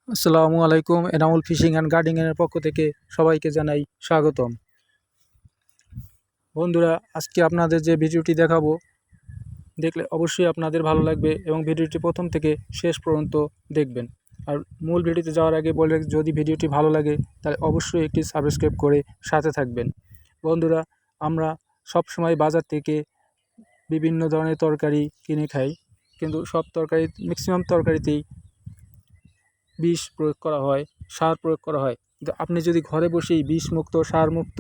আসসালামু আলাইকুম। Enamul fishing and গার্ডেনিংয়ের পক্ষ থেকে সবাইকে জানাই স্বাগতম। বন্ধুরা, আজকে আপনাদের যে ভিডিওটি দেখাবো, দেখলে অবশ্যই আপনাদের ভালো লাগবে এবং ভিডিওটি প্রথম থেকে শেষ পর্যন্ত দেখবেন। আর মূল ভিডিওতে যাওয়ার আগে বলে, যদি ভিডিওটি ভালো লাগে তাহলে অবশ্যই একটি সাবস্ক্রাইব করে সাথে থাকবেন। বন্ধুরা, আমরা সব সময় বাজার থেকে বিভিন্ন ধরনের তরকারি কিনে খাই, কিন্তু সব তরকারি, ম্যাক্সিমাম তরকারিতেই বিষ প্রয়োগ করা হয়, সার প্রয়োগ করা হয়। কিন্তু আপনি যদি ঘরে বসেই বিষমুক্ত, সারমুক্ত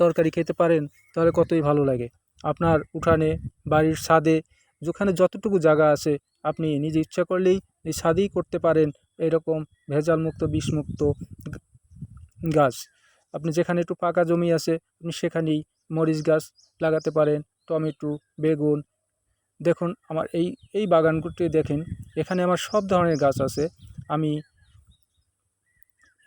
তরকারি খেতে পারেন তাহলে কতই ভালো লাগে। আপনার উঠানে, বাড়ির ছাদে, যেখানে যতটুকু জায়গা আছে, আপনি নিজে ইচ্ছা করলেই এই ছাদেই করতে পারেন এরকম ভেজালমুক্ত, বিষমুক্ত গাছ। আপনি যেখানে একটু ফাঁকা জমি আছে, আপনি সেখানেই মরিচ গাছ লাগাতে পারেন, টমেটো, বেগুন। দেখুন আমার এই বাগানটি দেখেন, এখানে আমার সব ধরনের গাছ আছে। আমি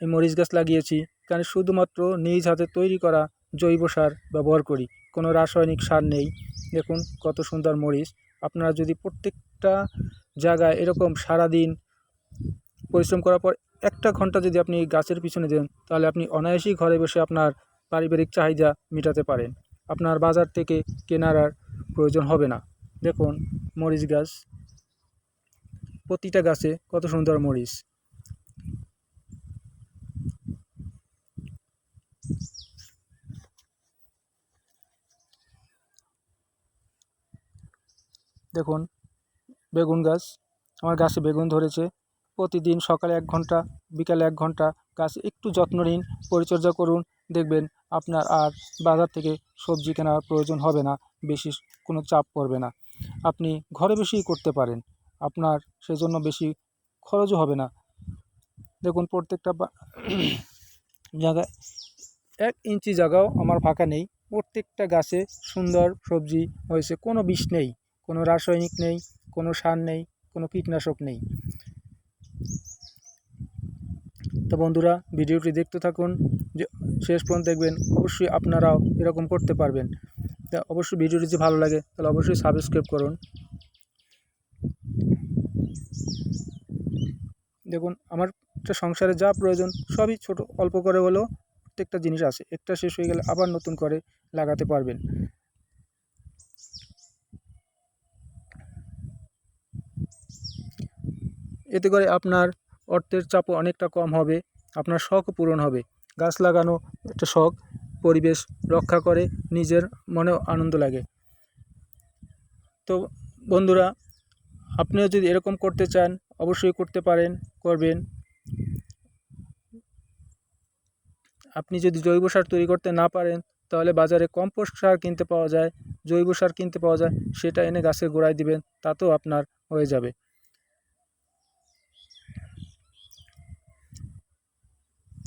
এই মরিচ গাছ লাগিয়েছি কারণ শুধুমাত্র নিজ হাতে তৈরি করা জৈব সার ব্যবহার করি, কোনো রাসায়নিক সার নেই। দেখুন কত সুন্দর মরিচ। আপনারা যদি প্রত্যেকটা জায়গায় এরকম সারাদিন পরিশ্রম করার পর 1 ঘন্টা যদি আপনি গাছের পিছনে দেন, তাহলে আপনি অনায়াসেই ঘরে বসে আপনার পারিবারিক চাহিদা মেটাতে পারেন। আপনার বাজার থেকে কেনার আর প্রয়োজন হবে না। দেখুন মরিচ গাছ, প্রতিটা গাছে কত সুন্দর মরিচ। দেখুন বেগুন গাছ, আমার গাছে বেগুন ধরেছে। প্রতিদিন সকালে 1 ঘন্টা, বিকালে 1 ঘন্টা গাছ একটু যত্ন নিন, পরিচর্যা করুন, দেখবেন আপনার আর বাজার থেকে সবজি কেনার প্রয়োজন হবে না, বেশি কোনো চাপ পড়বে না। আপনি ঘরে বসেই করতে পারেন, আপনার সেজন্য বেশি খরচও হবে না। দেখুন প্রত্যেকটা জায়গায় 1 ইঞ্চি জায়গাও আমার ফাঁকা নেই, প্রত্যেকটা গাছে সুন্দর সবজি হয়েছে। কোনো বিষ নেই, কোনো রাসায়নিক নেই, কোনো সার নেই, কোনো কীটনাশক নেই। তো বন্ধুরা, ভিডিওটি দেখতে থাকুন, যে শেষ পর্যন্ত দেখবেন, অবশ্যই আপনারাও এরকম করতে পারবেন। তা অবশ্যই ভিডিওটি যদি ভালো লাগে তাহলে অবশ্যই সাবস্ক্রাইব করুন। দেখুন আমার সংসারে যা প্রয়োজন সবই ছোট অল্প করে হলেও প্রত্যেকটা জিনিস আছে, একটা শেষ হয়ে গেলে আবার নতুন করে লাগাতে পারবেন। এতে করে আপনার অর্থের চাপও অনেকটা কম হবে, আপনার শখও পূরণ হবে। গাছ লাগানো একটা শখ, পরিবেশ রক্ষা করে, নিজের মনেও আনন্দ লাগে। তো বন্ধুরা, আপনিও যদি এরকম করতে চান অবশ্যই করতে পারেন, করবেন। আপনি যদি জৈব সার তৈরি করতে না পারেন, তাহলে বাজারে কম্পোস্ট সার কিনতে পাওয়া যায়, জৈব সার কিনতে পাওয়া যায়, সেটা এনে গাছের গোড়ায় দিবেন, তাতেও আপনার হয়ে যাবে।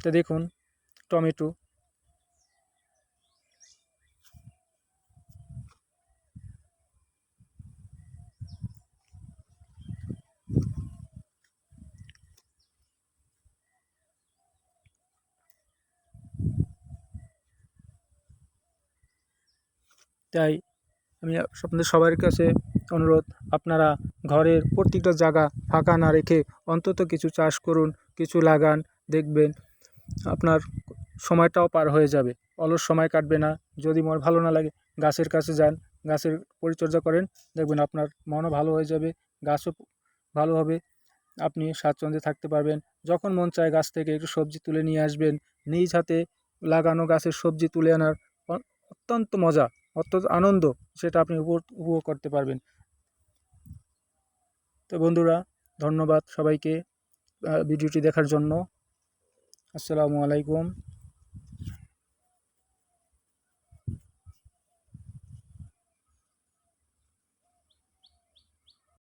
তো দেখুন টমেটো, তাই আমি আপনাদের সবার কাছে অনুরোধ, আপনারা ঘরের প্রত্যেকটা জায়গা ফাঁকা না রেখে অন্তত কিছু চাষ করুন, কিছু লাগান, দেখবেন আপনার সময়টাও পার হয়ে যাবে, অলস সময় কাটবে না। যদি মন ভালো না লাগে গাছের কাছে যান, গাছের পরিচর্যা করেন, দেখবেন আপনার মনও ভালো হয়ে যাবে, গাছও ভালো হবে, আপনি স্বাচ্ছন্দ্যে থাকতে পারবেন। যখন মন চায় গাছ থেকে একটু সবজি তুলে নিয়ে আসবেন, নিজ হাতে লাগানো গাছের সবজি তুলে আনার অত্যন্ত মজা, অত্যন্ত আনন্দ, সেটা আপনি উপভোগ করতে পারবেন। তো বন্ধুরা, ধন্যবাদ সবাইকে ভিডিওটি দেখার জন্য। আসসালামু আলাইকুম।